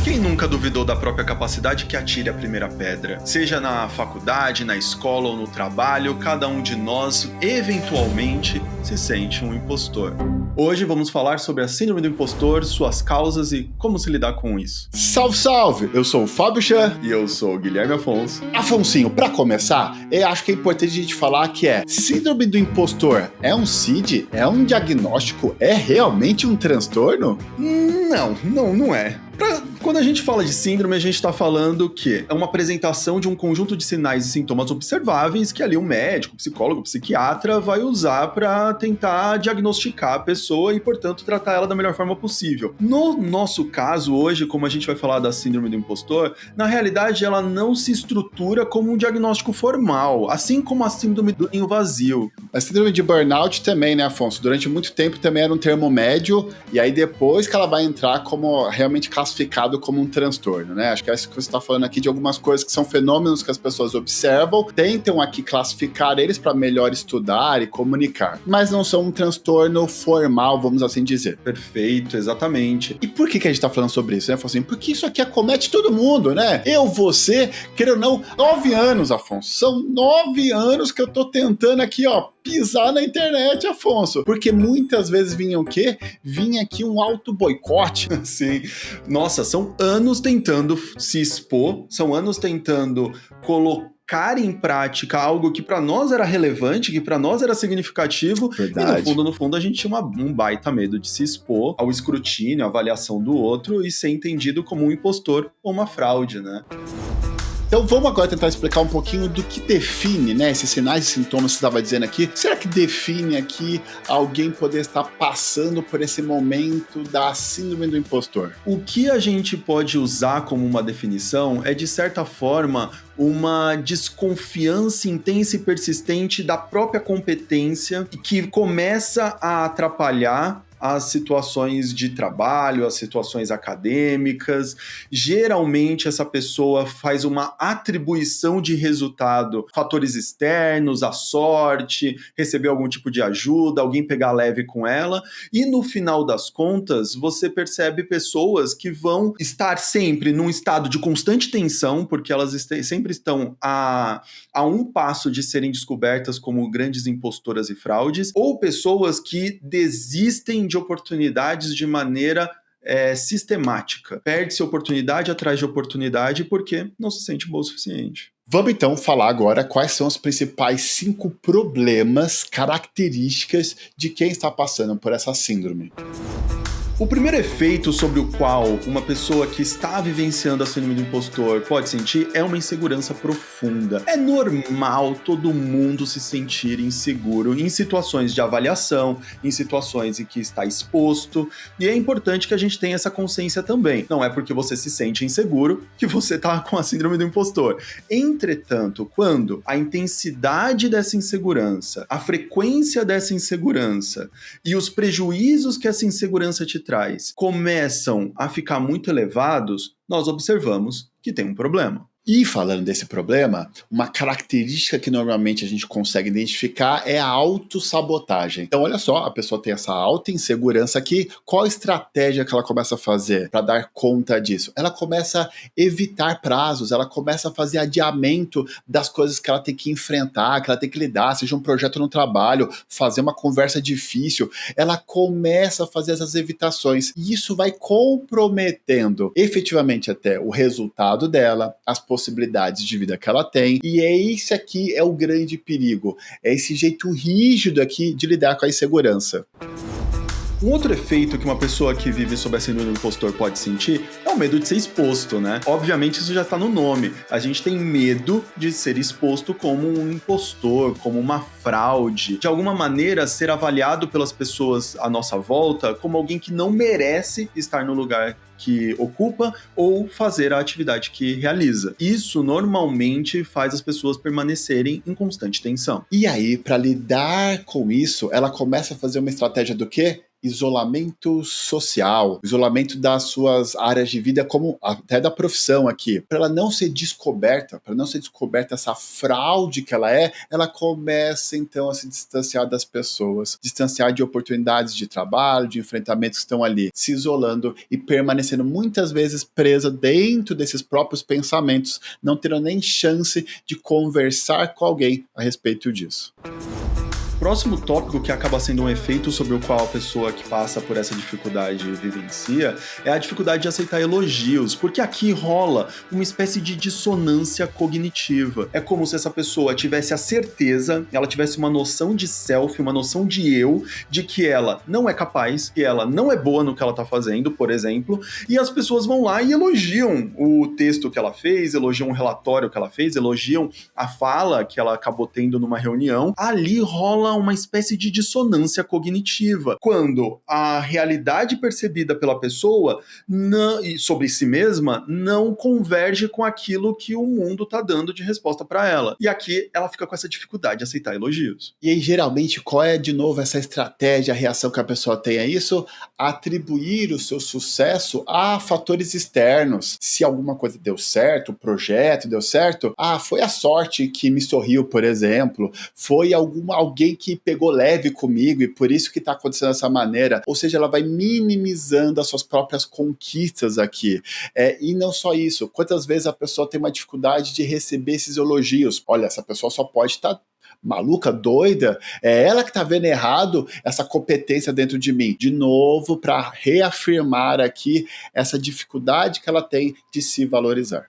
Quem nunca duvidou da própria capacidade que atire a primeira pedra? Seja na faculdade, na escola ou no trabalho, cada um de nós, eventualmente, se sente um impostor. Hoje vamos falar sobre a síndrome do impostor, suas causas e como se lidar com isso. Salve, salve! Eu sou o Fábio Chan. E eu sou o Guilherme Afonso. Afonsinho, pra começar, eu acho que é importante a gente falar que síndrome do impostor é um CID? É um diagnóstico? É realmente um transtorno? Não é. Quando a gente fala de síndrome, a gente está falando que é uma apresentação de um conjunto de sinais e sintomas observáveis que ali um médico, psicólogo, psiquiatra vai usar para tentar diagnosticar a pessoa e, portanto, tratar ela da melhor forma possível. No nosso caso, hoje, como a gente vai falar da síndrome do impostor, na realidade ela não se estrutura como um diagnóstico formal, assim como a síndrome do ninho vazio. A síndrome de burnout também, né, Afonso? Durante muito tempo também era um termo médio, e aí depois que ela vai entrar como realmente classificado como um transtorno, né? Acho que é isso que você está falando aqui de algumas coisas que são fenômenos que as pessoas observam, tentam aqui classificar eles para melhor estudar e comunicar, mas não são um transtorno formal, vamos assim dizer. Perfeito, exatamente. E por que a gente está falando sobre isso, né, Afonso? Porque isso aqui acomete todo mundo, né? Eu, você, querendo ou não, 9 anos, Afonso. São 9 anos que eu tô tentando aqui, pisar na internet, Afonso. Porque muitas vezes vinha o quê? Vinha aqui um auto-boicote. Sim. Nossa, são anos tentando se expor, são anos tentando colocar em prática algo que para nós era relevante, que para nós era significativo. Verdade. E no fundo, a gente tinha um baita medo de se expor ao escrutínio, à avaliação do outro e ser entendido como um impostor ou uma fraude, né? Então vamos agora tentar explicar um pouquinho do que define, né, esses sinais e sintomas que você estava dizendo aqui. Será que define aqui alguém poder estar passando por esse momento da síndrome do impostor? O que a gente pode usar como uma definição é, de certa forma, uma desconfiança intensa e persistente da própria competência que começa a atrapalhar as situações de trabalho, as situações acadêmicas. Geralmente essa pessoa faz uma atribuição de resultado, fatores externos, a sorte, receber algum tipo de ajuda, alguém pegar leve com ela, e no final das contas você percebe pessoas que vão estar sempre num estado de constante tensão, porque elas sempre estão a um passo de serem descobertas como grandes impostoras e fraudes, ou pessoas que desistem de oportunidades de maneira sistemática. Perde-se oportunidade atrás de oportunidade porque não se sente bom o suficiente. Vamos então falar agora quais são os principais 5 problemas, características de quem está passando por essa síndrome. O primeiro efeito sobre o qual uma pessoa que está vivenciando a síndrome do impostor pode sentir é uma insegurança profunda. É normal todo mundo se sentir inseguro em situações de avaliação, em situações em que está exposto, e é importante que a gente tenha essa consciência também. Não é porque você se sente inseguro que você está com a síndrome do impostor. Entretanto, quando a intensidade dessa insegurança, a frequência dessa insegurança e os prejuízos que essa insegurança te traz começam a ficar muito elevados, nós observamos que tem um problema. E falando desse problema, uma característica que normalmente a gente consegue identificar é a autossabotagem. Então olha só, a pessoa tem essa alta insegurança aqui, qual a estratégia que ela começa a fazer para dar conta disso? Ela começa a evitar prazos, ela começa a fazer adiamento das coisas que ela tem que enfrentar, que ela tem que lidar, seja um projeto no trabalho, fazer uma conversa difícil, ela começa a fazer essas evitações e isso vai comprometendo efetivamente até o resultado dela, as possibilidades de vida que ela tem, e esse aqui é o grande perigo, é esse jeito rígido aqui de lidar com a insegurança. Um outro efeito que uma pessoa que vive sob a síndrome do impostor pode sentir é o medo de ser exposto, né? Obviamente isso já está no nome. A gente tem medo de ser exposto como um impostor, como uma fraude. De alguma maneira, ser avaliado pelas pessoas à nossa volta como alguém que não merece estar no lugar que ocupa ou fazer a atividade que realiza. Isso normalmente faz as pessoas permanecerem em constante tensão. E aí, para lidar com isso, ela começa a fazer uma estratégia do quê? isolamento social, isolamento das suas áreas de vida, como até da profissão aqui, para ela não ser descoberta, essa fraude que ela começa então a se distanciar das pessoas, distanciar de oportunidades de trabalho, de enfrentamentos que estão ali, se isolando e permanecendo muitas vezes presa dentro desses próprios pensamentos, não tendo nem chance de conversar com alguém a respeito disso. Próximo tópico que acaba sendo um efeito sobre o qual a pessoa que passa por essa dificuldade vivencia é a dificuldade de aceitar elogios, porque aqui rola uma espécie de dissonância cognitiva. É como se essa pessoa tivesse a certeza, ela tivesse uma noção de self, uma noção de eu, de que ela não é capaz, que ela não é boa no que ela tá fazendo, por exemplo, e as pessoas vão lá e elogiam o texto que ela fez, elogiam o relatório que ela fez, elogiam a fala que ela acabou tendo numa reunião. Ali rola uma espécie de dissonância cognitiva, quando a realidade percebida pela pessoa sobre si mesma não converge com aquilo que o mundo está dando de resposta para ela. E aqui ela fica com essa dificuldade de aceitar elogios. E aí, geralmente, qual é, de novo, essa estratégia, a reação que a pessoa tem a isso? Atribuir o seu sucesso a fatores externos. Se alguma coisa deu certo, o projeto deu certo, foi a sorte que me sorriu, por exemplo, foi alguém que pegou leve comigo e por isso que está acontecendo dessa maneira. Ou seja, ela vai minimizando as suas próprias conquistas aqui. E não só isso, quantas vezes a pessoa tem uma dificuldade de receber esses elogios? Olha, essa pessoa só pode estar maluca, doida, é ela que tá vendo errado essa competência dentro de mim. De novo, para reafirmar aqui essa dificuldade que ela tem de se valorizar.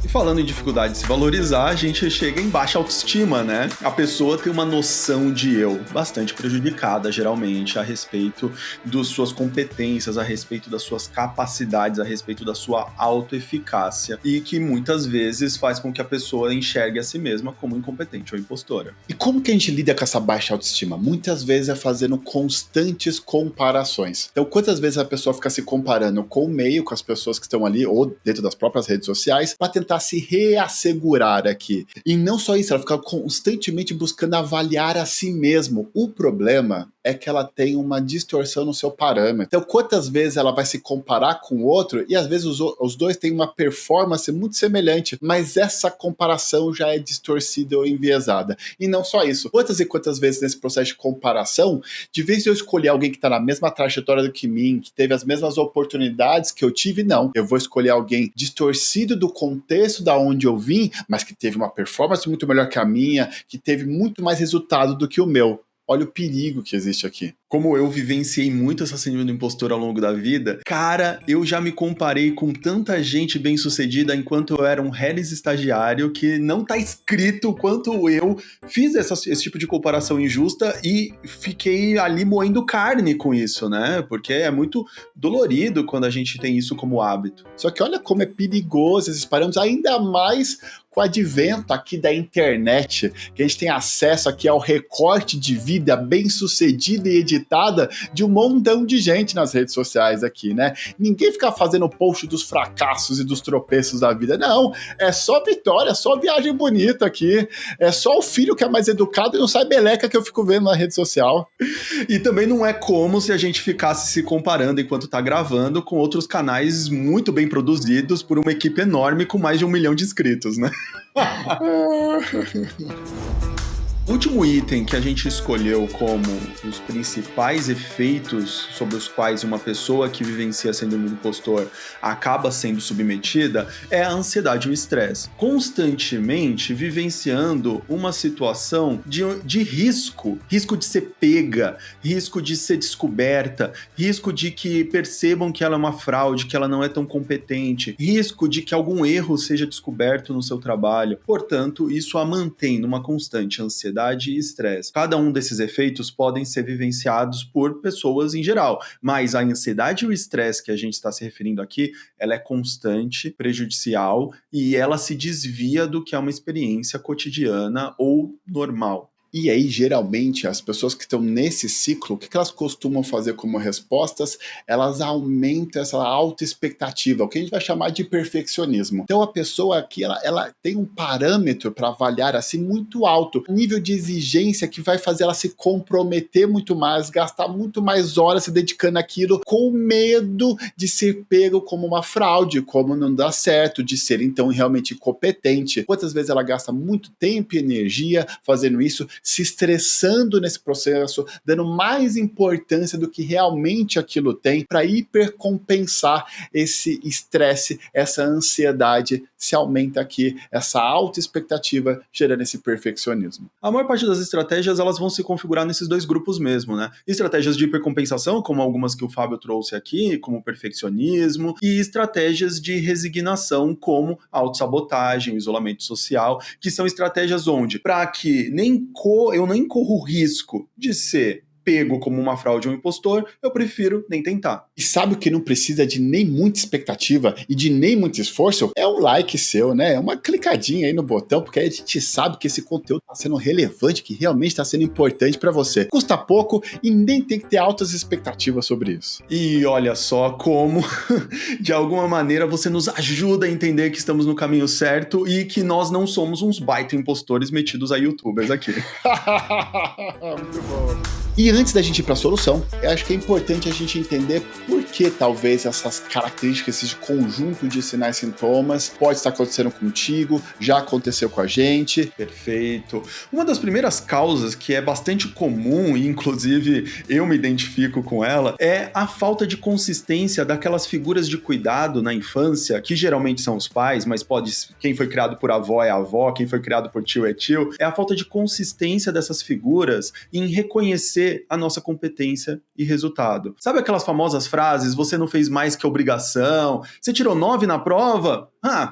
Falando em dificuldade de se valorizar, a gente chega em baixa autoestima, né? A pessoa tem uma noção de eu bastante prejudicada, geralmente, a respeito das suas competências, a respeito das suas capacidades, a respeito da sua autoeficácia, e que muitas vezes faz com que a pessoa enxergue a si mesma como incompetente ou impostora. E como que a gente lida com essa baixa autoestima? Muitas vezes é fazendo constantes comparações. Então, quantas vezes a pessoa fica se comparando com o meio, com as pessoas que estão ali, ou dentro das próprias redes sociais, para tentar se reassegurar aqui. E não só isso, ela fica constantemente buscando avaliar a si mesmo. O problema é que ela tem uma distorção no seu parâmetro. Então, quantas vezes ela vai se comparar com o outro, e às vezes os dois têm uma performance muito semelhante, mas essa comparação já é distorcida ou enviesada. E não só isso, quantas e quantas vezes nesse processo de comparação, de vez de eu escolher alguém que está na mesma trajetória do que mim, que teve as mesmas oportunidades que eu tive, não. Eu vou escolher alguém distorcido do contexto da onde eu vim, mas que teve uma performance muito melhor que a minha, que teve muito mais resultado do que o meu. Olha o perigo que existe aqui. Como eu vivenciei muito essa síndrome do impostor ao longo da vida, cara, eu já me comparei com tanta gente bem-sucedida enquanto eu era um reles estagiário que não tá escrito o quanto eu fiz esse tipo de comparação injusta e fiquei ali moendo carne com isso, né? Porque é muito dolorido quando a gente tem isso como hábito. Só que olha como é perigoso esses parâmetros, ainda mais com o advento aqui da internet, que a gente tem acesso aqui ao recorte de vida bem-sucedida e editada de um montão de gente nas redes sociais aqui, né? Ninguém fica fazendo post dos fracassos e dos tropeços da vida, não. É só vitória, só viagem bonita aqui. É só o filho que é mais educado e não sai meleca que eu fico vendo na rede social. E também não é como se a gente ficasse se comparando enquanto tá gravando com outros canais muito bem produzidos por uma equipe enorme com mais de 1 milhão de inscritos, né? O último item que a gente escolheu como os principais efeitos sobre os quais uma pessoa que vivencia síndrome do impostor acaba sendo submetida é a ansiedade e o estresse. Constantemente vivenciando uma situação de risco de ser pega, risco de ser descoberta, risco de que percebam que ela é uma fraude, que ela não é tão competente, risco de que algum erro seja descoberto no seu trabalho. Portanto, isso a mantém numa constante ansiedade e estresse. Cada um desses efeitos podem ser vivenciados por pessoas em geral, mas a ansiedade e o estresse que a gente está se referindo aqui, ela é constante, prejudicial e ela se desvia do que é uma experiência cotidiana ou normal. E aí, geralmente, as pessoas que estão nesse ciclo, o que elas costumam fazer como respostas? Elas aumentam essa autoexpectativa, o que a gente vai chamar de perfeccionismo. Então, a pessoa aqui, ela tem um parâmetro para avaliar assim muito alto, nível de exigência que vai fazer ela se comprometer muito mais, gastar muito mais horas se dedicando àquilo, com medo de ser pego como uma fraude, como não dá certo, de ser então realmente incompetente. Quantas vezes ela gasta muito tempo e energia fazendo isso, se estressando nesse processo, dando mais importância do que realmente aquilo tem, para hipercompensar esse estresse, essa ansiedade, se aumenta aqui essa alta expectativa, gerando esse perfeccionismo. A maior parte das estratégias, elas vão se configurar nesses dois grupos mesmo, né? Estratégias de hipercompensação, como algumas que o Fábio trouxe aqui, como o perfeccionismo, e estratégias de resignação, como a autossabotagem, o isolamento social, que são estratégias onde, para que eu nem corro o risco de ser pego como uma fraude ou um impostor, eu prefiro nem tentar. E sabe o que não precisa de nem muita expectativa e de nem muito esforço? É um like seu, né? É uma clicadinha aí no botão, porque aí a gente sabe que esse conteúdo está sendo relevante, que realmente está sendo importante para você. Custa pouco e nem tem que ter altas expectativas sobre isso. E olha só como, de alguma maneira, você nos ajuda a entender que estamos no caminho certo e que nós não somos uns baita impostores metidos a youtubers aqui. Muito bom. E antes da gente ir para a solução, eu acho que é importante a gente entender por que talvez essas características, esse conjunto de sinais e sintomas pode estar acontecendo contigo, já aconteceu com a gente. Perfeito. Uma das primeiras causas que é bastante comum, e inclusive eu me identifico com ela, é a falta de consistência daquelas figuras de cuidado na infância, que geralmente são os pais, mas quem foi criado por avó é avó, quem foi criado por tio é tio. É a falta de consistência dessas figuras em reconhecer a nossa competência e resultado. Sabe aquelas famosas frases, você não fez mais que obrigação, você tirou 9 na prova?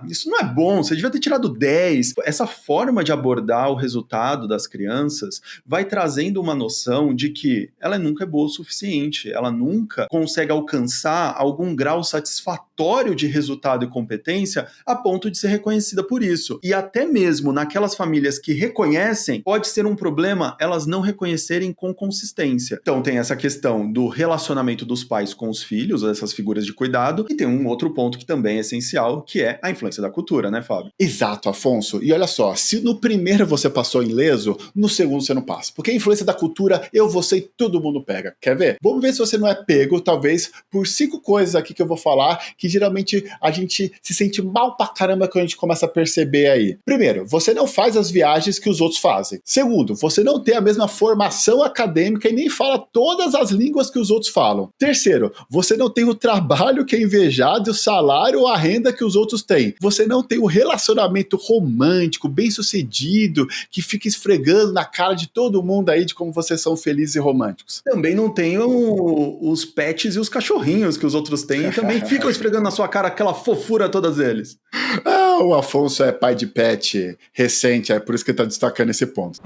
Isso não é bom, você devia ter tirado 10. Essa forma de abordar o resultado das crianças vai trazendo uma noção de que ela nunca é boa o suficiente, ela nunca consegue alcançar algum grau satisfatório de resultado e competência a ponto de ser reconhecida por isso. E até mesmo naquelas famílias que reconhecem, pode ser um problema elas não reconhecerem com consistência. Então tem essa questão do relacionamento dos pais com os filhos, essas figuras de cuidado, e tem um outro ponto que também é essencial, que é a influência da cultura, né, Fábio? Exato, Afonso. E olha só, se no primeiro você passou ileso, no segundo você não passa. Porque a influência da cultura, eu, você e todo mundo pega. Quer ver? Vamos ver se você não é pego, talvez, por 5 coisas aqui que eu vou falar, que geralmente a gente se sente mal pra caramba quando a gente começa a perceber aí. Primeiro, você não faz as viagens que os outros fazem. Segundo, você não tem a mesma formação acadêmica e nem fala todas as línguas que os outros falam. Terceiro, você não tem o trabalho que é invejado, o salário ou a renda que os outros têm. Você não tem o relacionamento romântico, bem-sucedido, que fica esfregando na cara de todo mundo aí de como vocês são felizes e românticos. Também não tem os pets e os cachorrinhos que os outros têm e também ficam esfregando na sua cara aquela fofura todas eles. O Afonso é pai de pet recente, é por isso que ele tá destacando esse ponto.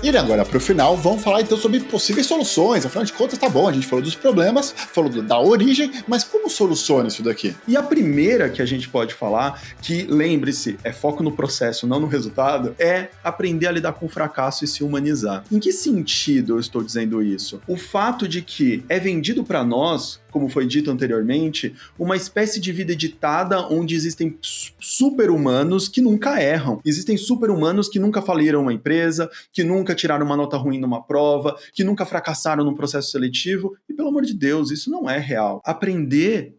E agora, para o final, vamos falar então sobre possíveis soluções. Afinal de contas, tá bom, a gente falou dos problemas, falou da origem, mas como soluciona isso daqui? E a primeira que a gente pode falar, que lembre-se, é foco no processo, não no resultado, é aprender a lidar com o fracasso e se humanizar. Em que sentido eu estou dizendo isso? O fato de que é vendido para nós, como foi dito anteriormente, uma espécie de vida editada onde existem super-humanos que nunca erram. Existem super-humanos que nunca faliram uma empresa, que nunca tiraram uma nota ruim numa prova, que nunca fracassaram num processo seletivo. E, pelo amor de Deus, isso não é real. Aprender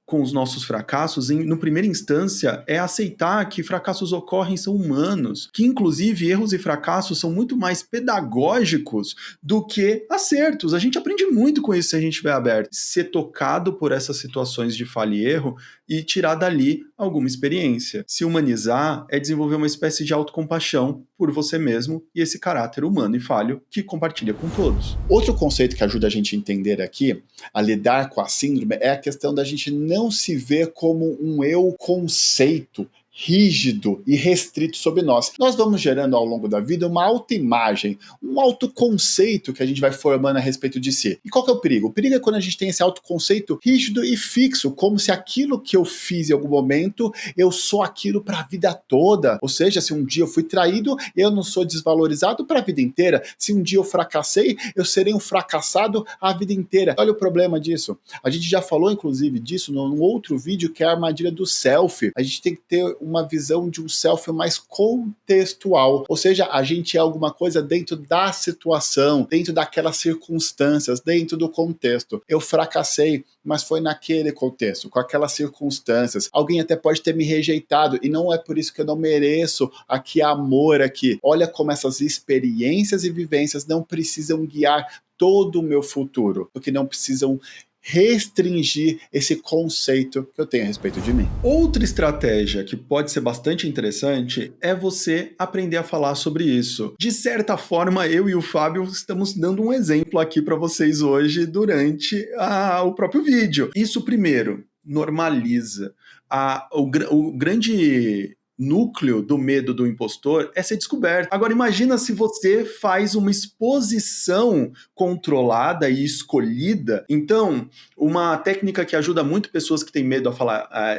com os nossos fracassos, no primeira instância, é aceitar que fracassos ocorrem, são humanos, que inclusive erros e fracassos são muito mais pedagógicos do que acertos. A gente aprende muito com isso se a gente estiver aberto. Ser tocado por essas situações de falha e erro e tirar dali alguma experiência. Se humanizar é desenvolver uma espécie de autocompaixão por você mesmo e esse caráter humano e falho que compartilha com todos. Outro conceito que ajuda a gente a entender aqui, a lidar com a síndrome, é a questão da gente não se ver como um eu conceito rígido e restrito sobre nós. Nós vamos gerando ao longo da vida uma autoimagem, um autoconceito que a gente vai formando a respeito de si. E qual que é o perigo? O perigo é quando a gente tem esse autoconceito rígido e fixo, como se aquilo que eu fiz em algum momento, eu sou aquilo para a vida toda. Ou seja, se um dia eu fui traído, eu não sou desvalorizado para a vida inteira. Se um dia eu fracassei, eu serei um fracassado a vida inteira. Olha o problema disso. A gente já falou, inclusive, disso num outro vídeo, que é a armadilha do self. A gente tem que ter uma visão de um self mais contextual, ou seja, a gente é alguma coisa dentro da situação, dentro daquelas circunstâncias, dentro do contexto. Eu fracassei, mas foi naquele contexto, com aquelas circunstâncias. Alguém até pode ter me rejeitado e não é por isso que eu não mereço aqui amor aqui. Olha como essas experiências e vivências não precisam guiar todo o meu futuro, porque não precisam restringir esse conceito que eu tenho a respeito de mim. Outra estratégia que pode ser bastante interessante é você aprender a falar sobre isso. De certa forma, eu e o Fábio estamos dando um exemplo aqui para vocês hoje durante o próprio vídeo. Isso primeiro, normaliza. O grande núcleo do medo do impostor é ser descoberto. Agora imagina se você faz uma exposição controlada e escolhida. Então, uma técnica que ajuda muito pessoas que têm medo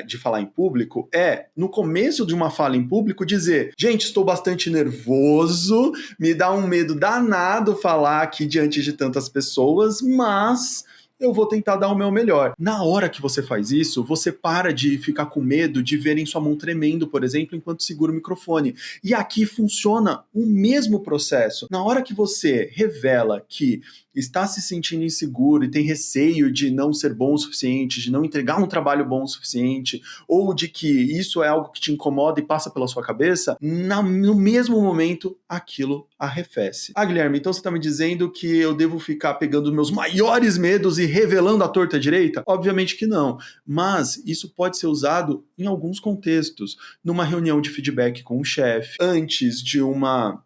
de falar em público é, no começo de uma fala em público, dizer: gente, estou bastante nervoso, me dá um medo danado falar aqui diante de tantas pessoas, mas eu vou tentar dar o meu melhor. Na hora que você faz isso, você para de ficar com medo de verem sua mão tremendo, por exemplo, enquanto segura o microfone. E aqui funciona o mesmo processo. Na hora que você revela que está se sentindo inseguro e tem receio de não ser bom o suficiente, de não entregar um trabalho bom o suficiente, ou de que isso é algo que te incomoda e passa pela sua cabeça, no mesmo momento, aquilo arrefece. Guilherme, então você está me dizendo que eu devo ficar pegando os meus maiores medos e revelando à torta direita? Obviamente que não, mas isso pode ser usado em alguns contextos. Numa reunião de feedback com o chefe, antes de uma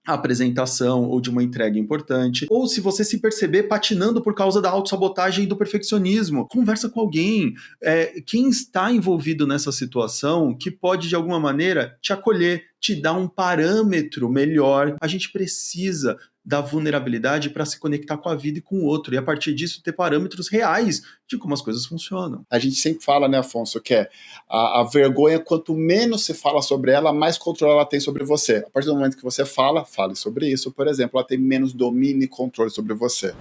apresentação ou de uma entrega importante, ou se você se perceber patinando por causa da autossabotagem e do perfeccionismo, conversa com alguém, quem está envolvido nessa situação que pode de alguma maneira te acolher, te dar um parâmetro melhor. A gente precisa da vulnerabilidade para se conectar com a vida e com o outro, e a partir disso ter parâmetros reais de como as coisas funcionam. A gente sempre fala, né, Afonso, que a vergonha, quanto menos se fala sobre ela, mais controle ela tem sobre você. A partir do momento que você fale sobre isso, por exemplo, ela tem menos domínio e controle sobre você.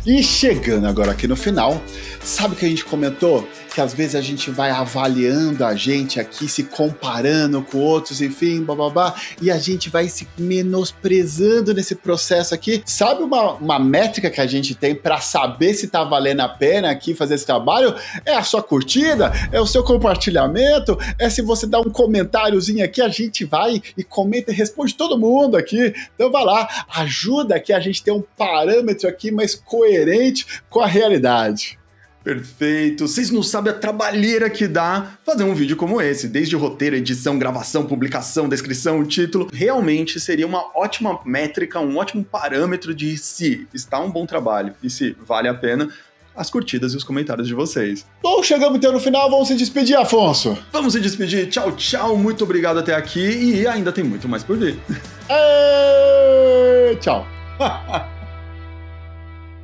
E chegando agora aqui no final, sabe o que a gente comentou? Que às vezes a gente vai avaliando a gente aqui, se comparando com outros, enfim, bababá, e a gente vai se menosprezando nesse processo aqui. Sabe uma métrica que a gente tem para saber se tá valendo a pena aqui fazer esse trabalho? É a sua curtida? É o seu compartilhamento? É se você dá um comentáriozinho aqui, a gente vai e comenta e responde todo mundo aqui. Então vai lá, ajuda aqui a gente ter um parâmetro aqui mais coerente com a realidade. Perfeito. Vocês não sabem a trabalheira que dá fazer um vídeo como esse. Desde roteiro, edição, gravação, publicação, descrição, título. Realmente seria uma ótima métrica, um ótimo parâmetro de se está um bom trabalho e se vale a pena as curtidas e os comentários de vocês. Bom, chegamos então no final. Vamos se despedir, Afonso. Vamos se despedir. Tchau, tchau. Muito obrigado até aqui e ainda tem muito mais por vir. Tchau.